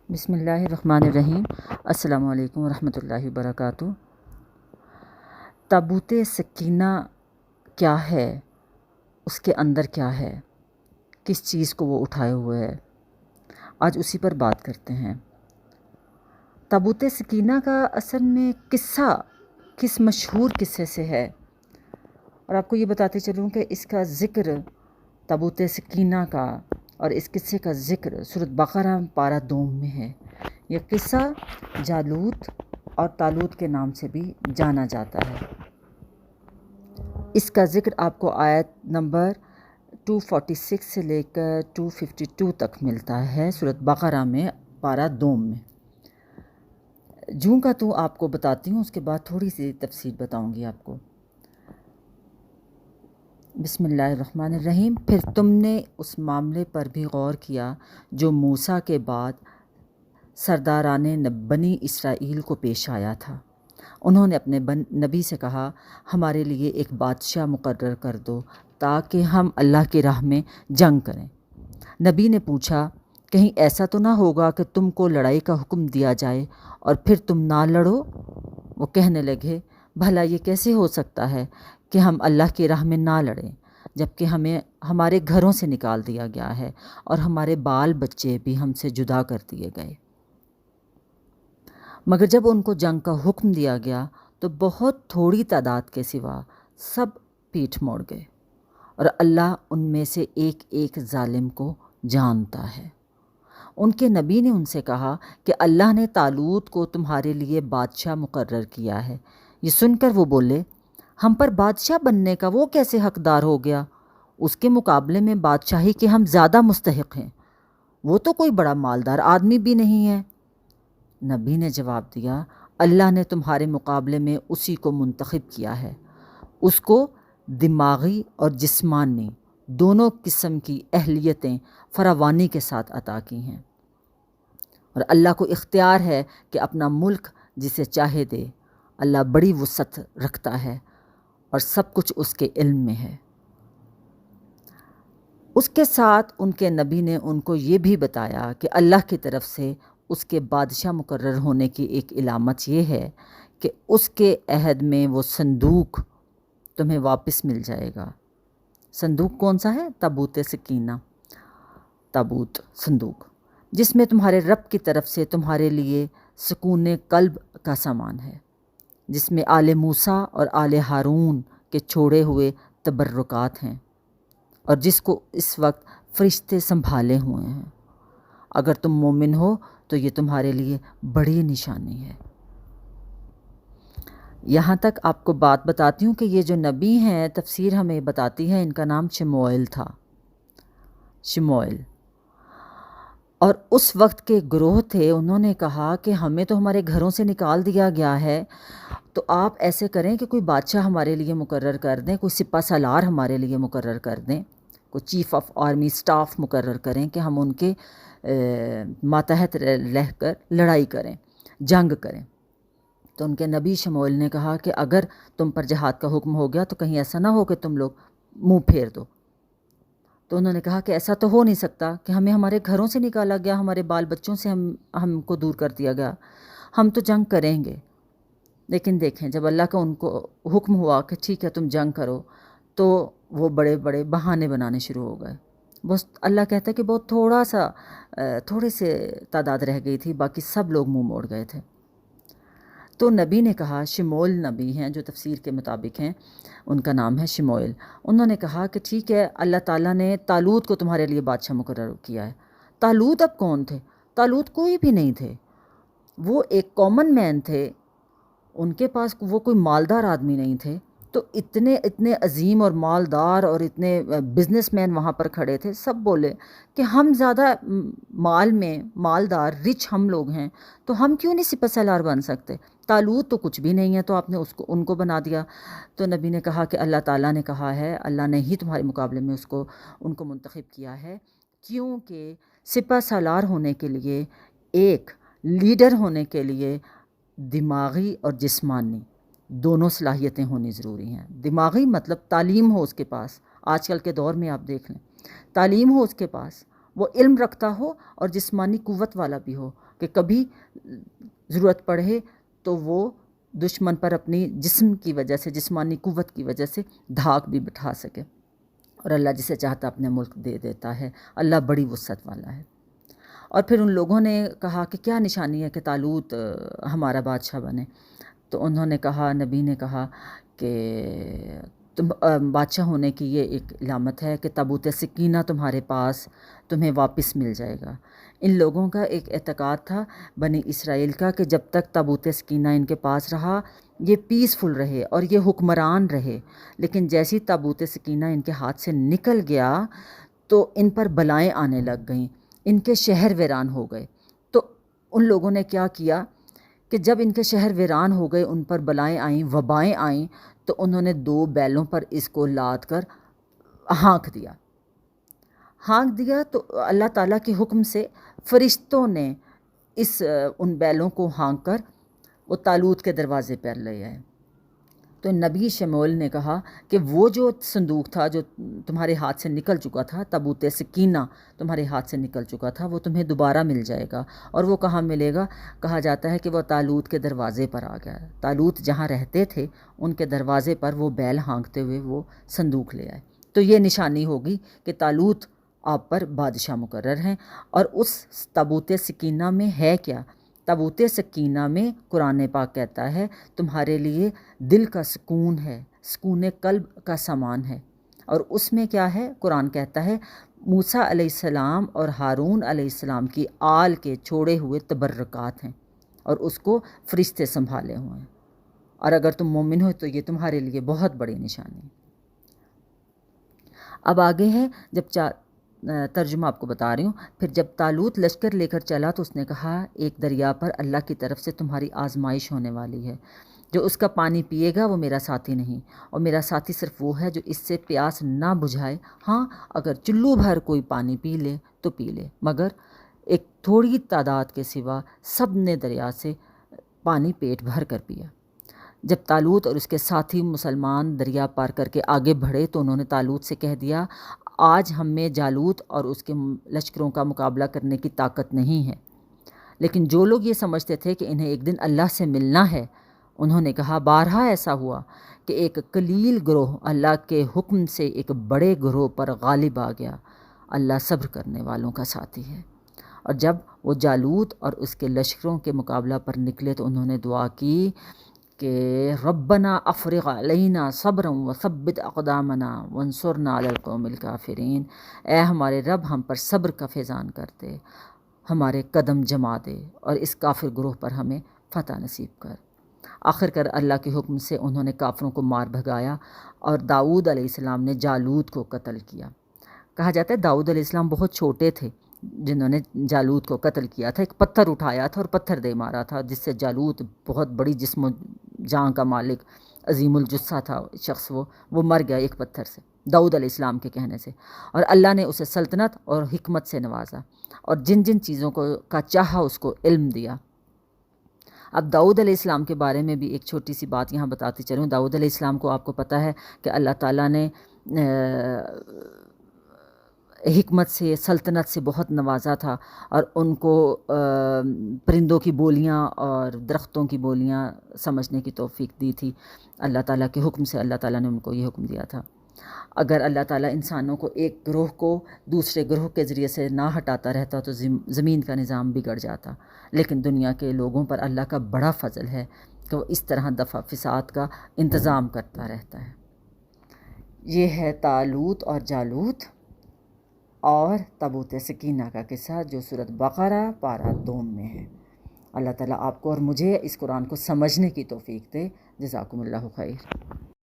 بسم اللہ الرحمن الرحیم۔ السلام علیکم ورحمۃ اللہ وبرکاتہ۔ تابوت سکینہ کیا ہے، اس کے اندر کیا ہے، کس چیز کو وہ اٹھائے ہوئے ہے، آج اسی پر بات کرتے ہیں۔ تابوت سکینہ کا اصل میں قصہ کس مشہور قصے سے ہے، اور آپ کو یہ بتاتے چلوں کہ اس کا ذکر تابوت سکینہ کا اور اس قصے کا ذکر سورۃ بقرہ پارہ 2 میں ہے۔ یہ قصہ جالوت اور طالوت کے نام سے بھی جانا جاتا ہے۔ اس کا ذکر آپ کو آیت نمبر 246 سے لے کر 252 تک ملتا ہے سورۃ بقرہ میں پارہ 2 میں۔ جوں کا تو آپ کو بتاتی ہوں، اس کے بعد تھوڑی سی تفصیل بتاؤں گی آپ کو۔ بسم اللہ الرحمن الرحیم۔ پھر تم نے اس معاملے پر بھی غور کیا جو موسیٰ کے بعد سرداران بنی اسرائیل کو پیش آیا تھا۔ انہوں نے اپنے نبی سے کہا، ہمارے لیے ایک بادشاہ مقرر کر دو تاکہ ہم اللہ کی راہ میں جنگ کریں۔ نبی نے پوچھا، کہیں ایسا تو نہ ہوگا کہ تم کو لڑائی کا حکم دیا جائے اور پھر تم نہ لڑو؟ وہ کہنے لگے، بھلا یہ کیسے ہو سکتا ہے کہ ہم اللہ کی راہ میں نہ لڑیں، جبکہ ہمیں ہمارے گھروں سے نکال دیا گیا ہے اور ہمارے بال بچے بھی ہم سے جدا کر دیے گئے۔ مگر جب ان کو جنگ کا حکم دیا گیا تو بہت تھوڑی تعداد کے سوا سب پیٹھ موڑ گئے، اور اللہ ان میں سے ایک ایک ظالم کو جانتا ہے۔ ان کے نبی نے ان سے کہا کہ اللہ نے طالوت کو تمہارے لیے بادشاہ مقرر کیا ہے۔ یہ سن کر وہ بولے، ہم پر بادشاہ بننے کا وہ کیسے حقدار ہو گیا؟ اس کے مقابلے میں بادشاہی کے ہم زیادہ مستحق ہیں، وہ تو کوئی بڑا مالدار آدمی بھی نہیں ہے۔ نبی نے جواب دیا، اللہ نے تمہارے مقابلے میں اسی کو منتخب کیا ہے، اس کو دماغی اور جسمانی دونوں قسم کی اہلیتیں فراوانی کے ساتھ عطا کی ہیں، اور اللہ کو اختیار ہے کہ اپنا ملک جسے چاہے دے۔ اللہ بڑی وسعت رکھتا ہے اور سب کچھ اس کے علم میں ہے۔ اس کے ساتھ ان کے نبی نے ان کو یہ بھی بتایا کہ اللہ کی طرف سے اس کے بادشاہ مقرر ہونے کی ایک علامت یہ ہے کہ اس کے عہد میں وہ صندوق تمہیں واپس مل جائے گا۔ صندوق کون سا ہے؟ تابوت سکینہ، تابوت صندوق، جس میں تمہارے رب کی طرف سے تمہارے لیے سکون قلب کا سامان ہے، جس میں آل موسیٰ اور آل ہارون کے چھوڑے ہوئے تبرکات ہیں، اور جس کو اس وقت فرشتے سنبھالے ہوئے ہیں۔ اگر تم مومن ہو تو یہ تمہارے لیے بڑی نشانی ہے۔ یہاں تک آپ کو بات بتاتی ہوں کہ یہ جو نبی ہیں، تفسیر ہمیں بتاتی ہے ان کا نام شموئیل تھا، شموئیل۔ اور اس وقت کے گروہ تھے، انہوں نے کہا کہ ہمیں تو ہمارے گھروں سے نکال دیا گیا ہے، تو آپ ایسے کریں کہ کوئی بادشاہ ہمارے لیے مقرر کر دیں، کوئی سپہ سالار ہمارے لیے مقرر کر دیں، کوئی چیف آف آرمی سٹاف مقرر کریں کہ ہم ان کے ماتحت رہ کر لڑائی کریں، جنگ کریں۔ تو ان کے نبی شموئیل نے کہا کہ اگر تم پر جہاد کا حکم ہو گیا تو کہیں ایسا نہ ہو کہ تم لوگ منہ پھیر دو۔ تو انہوں نے کہا کہ ایسا تو ہو نہیں سکتا کہ ہمیں ہمارے گھروں سے نکالا گیا، ہمارے بال بچوں سے ہم کو دور کر دیا گیا، ہم تو جنگ کریں گے۔ لیکن دیکھیں، جب اللہ کا ان کو حکم ہوا کہ ٹھیک ہے تم جنگ کرو، تو وہ بڑے بڑے بہانے بنانے شروع ہو گئے۔ بس اللہ کہتا ہے کہ بہت تھوڑے سے تعداد رہ گئی تھی، باقی سب لوگ منہ موڑ گئے تھے۔ تو نبی نے کہا، شموئیل نبی ہیں جو تفسیر کے مطابق ہیں، ان کا نام ہے شموئیل۔ انہوں نے کہا کہ ٹھیک ہے، اللہ تعالیٰ نے طالوت کو تمہارے لیے بادشاہ مقرر کیا ہے۔ طالوت اب کون تھے؟ طالوت کوئی بھی نہیں تھے، وہ ایک کامن مین تھے، ان کے پاس وہ کوئی مالدار آدمی نہیں تھے۔ تو اتنے عظیم اور مالدار اور اتنے بزنس مین وہاں پر کھڑے تھے، سب بولے کہ ہم زیادہ مال میں مالدار رچ ہم لوگ ہیں، تو ہم کیوں نہیں سپہ سالار بن سکتے؟ طالوت تو کچھ بھی نہیں ہے، تو آپ نے ان کو بنا دیا۔ تو نبی نے کہا کہ اللہ تعالیٰ نے کہا ہے، اللہ نے ہی تمہارے مقابلے میں ان کو منتخب کیا ہے، کیونکہ سپہ سالار ہونے کے لیے، ایک لیڈر ہونے کے لیے دماغی اور جسمانی دونوں صلاحیتیں ہونی ضروری ہیں۔ دماغی مطلب تعلیم ہو اس کے پاس، آج کل کے دور میں آپ دیکھ لیں، تعلیم ہو اس کے پاس، وہ علم رکھتا ہو اور جسمانی قوت والا بھی ہو۔ کہ کبھی ضرورت پڑے تو وہ دشمن پر اپنی جسم کی وجہ سے، جسمانی قوت کی وجہ سے دھاک بھی بٹھا سکے، اور اللہ جسے چاہتا اپنے ملک دے دیتا ہے، اللہ بڑی وسعت والا ہے۔ اور پھر ان لوگوں نے کہا کہ کیا نشانی ہے کہ طالوت ہمارا بادشاہ بنے؟ تو انہوں نے کہا، نبی نے کہا کہ تم بادشاہ ہونے کی یہ ایک علامت ہے کہ تابوت سکینہ تمہارے پاس تمہیں واپس مل جائے گا۔ ان لوگوں کا ایک اعتقاد تھا بنی اسرائیل کا کہ جب تک تابوت سکینہ ان کے پاس رہا یہ پیسفل رہے اور یہ حکمران رہے، لیکن جیسی تابوت سکینہ ان کے ہاتھ سے نکل گیا تو ان پر بلائیں آنے لگ گئیں، ان کے شہر ویران ہو گئے۔ تو ان لوگوں نے کیا کیا کہ جب ان کے شہر ویران ہو گئے، ان پر بلائیں آئیں، وبائیں آئیں، تو انہوں نے 2 بیلوں پر اس کو لاد کر ہانک دیا تو اللہ تعالیٰ کے حکم سے فرشتوں نے ان بیلوں کو ہانک کر وہ طالوت کے دروازے پر لے آئے۔ تو نبی شموئیل نے کہا کہ وہ جو صندوق تھا جو تمہارے ہاتھ سے نکل چکا تھا، تابوت سکینہ تمہارے ہاتھ سے نکل چکا تھا، وہ تمہیں دوبارہ مل جائے گا۔ اور وہ کہاں ملے گا؟ کہا جاتا ہے کہ وہ طالوت کے دروازے پر آ گیا۔ طالوت جہاں رہتے تھے ان کے دروازے پر وہ بیل ہانکتے ہوئے وہ صندوق لے آئے۔ تو یہ نشانی ہوگی کہ طالوت آپ پر بادشاہ مقرر ہیں۔ اور اس تابوت سکینہ میں ہے کیا؟ تابوت سکینہ میں قرآن پاک کہتا ہے تمہارے لیے دل کا سکون ہے، سکون قلب کا سامان ہے۔ اور اس میں کیا ہے؟ قرآن کہتا ہے موسیٰ علیہ السلام اور ہارون علیہ السلام کی آل کے چھوڑے ہوئے تبرکات ہیں، اور اس کو فرشتے سنبھالے ہوئے ہیں۔ اور اگر تم مومن ہو تو یہ تمہارے لیے بہت بڑی نشانی ہے۔ اب آگے ہے، ترجمہ آپ کو بتا رہی ہوں۔ پھر جب طالوت لشکر لے کر چلا تو اس نے کہا ایک دریا پر اللہ کی طرف سے تمہاری آزمائش ہونے والی ہے، جو اس کا پانی پیے گا وہ میرا ساتھی نہیں، اور میرا ساتھی صرف وہ ہے جو اس سے پیاس نہ بجھائے۔ ہاں اگر چلو بھر کوئی پانی پی لے تو پی لے، مگر ایک تھوڑی تعداد کے سوا سب نے دریا سے پانی پیٹ بھر کر پیا۔ جب طالوت اور اس کے ساتھی مسلمان دریا پار کر کے آگے بڑھے تو انہوں نے طالوت سے کہہ دیا آج ہم میں جالوت اور اس کے لشکروں کا مقابلہ کرنے کی طاقت نہیں ہے۔ لیکن جو لوگ یہ سمجھتے تھے کہ انہیں ایک دن اللہ سے ملنا ہے، انہوں نے کہا بارہا ایسا ہوا کہ ایک قلیل گروہ اللہ کے حکم سے ایک بڑے گروہ پر غالب آ گیا۔ اللہ صبر کرنے والوں کا ساتھی ہے۔ اور جب وہ جالوت اور اس کے لشکروں کے مقابلہ پر نکلے تو انہوں نے دعا کی کہ ربنا افرغ علینا صبرا وثبت اقدامنا وانصرنا علی القوم الکافرین، اے ہمارے رب ہم پر صبر کا فیضان کر دے، ہمارے قدم جما دے اور اس کافر گروہ پر ہمیں فتح نصیب کر۔ آخر کر اللہ کے حکم سے انہوں نے کافروں کو مار بھگایا اور داؤد علیہ السلام نے جالوت کو قتل کیا۔ کہا جاتا ہے داؤد علیہ السلام بہت چھوٹے تھے جنہوں نے جالوت کو قتل کیا تھا۔ ایک پتھر اٹھایا تھا اور پتھر دے مارا تھا، جس سے جالوت بہت بڑی جسم و جان کا مالک عظیم الجثہ تھا شخص، وہ مر گیا ایک پتھر سے داؤد علیہ السلام کے کہنے سے۔ اور اللہ نے اسے سلطنت اور حکمت سے نوازا اور جن جن چیزوں کا چاہا اس کو علم دیا۔ اب داؤد علیہ السلام کے بارے میں بھی ایک چھوٹی سی بات یہاں بتاتی چلوں۔ داؤد علیہ السلام کو آپ کو پتہ ہے کہ اللہ تعالیٰ نے حکمت سے، سلطنت سے بہت نوازا تھا، اور ان کو پرندوں کی بولیاں اور درختوں کی بولیاں سمجھنے کی توفیق دی تھی۔ اللہ تعالیٰ کے حکم سے اللہ تعالیٰ نے ان کو یہ حکم دیا تھا۔ اگر اللہ تعالیٰ انسانوں کو ایک گروہ کو دوسرے گروہ کے ذریعے سے نہ ہٹاتا رہتا تو زمین کا نظام بگڑ جاتا، لیکن دنیا کے لوگوں پر اللہ کا بڑا فضل ہے کہ وہ اس طرح دفع فساد کا انتظام کرتا رہتا ہے۔ یہ ہے طالوت اور جالوت اور تابوت سکینہ کا قصہ جو سورۃ بقرہ پارہ 2 میں ہے۔ اللہ تعالیٰ آپ کو اور مجھے اس قرآن کو سمجھنے کی توفیق دے۔ جزاکم اللہ خیر۔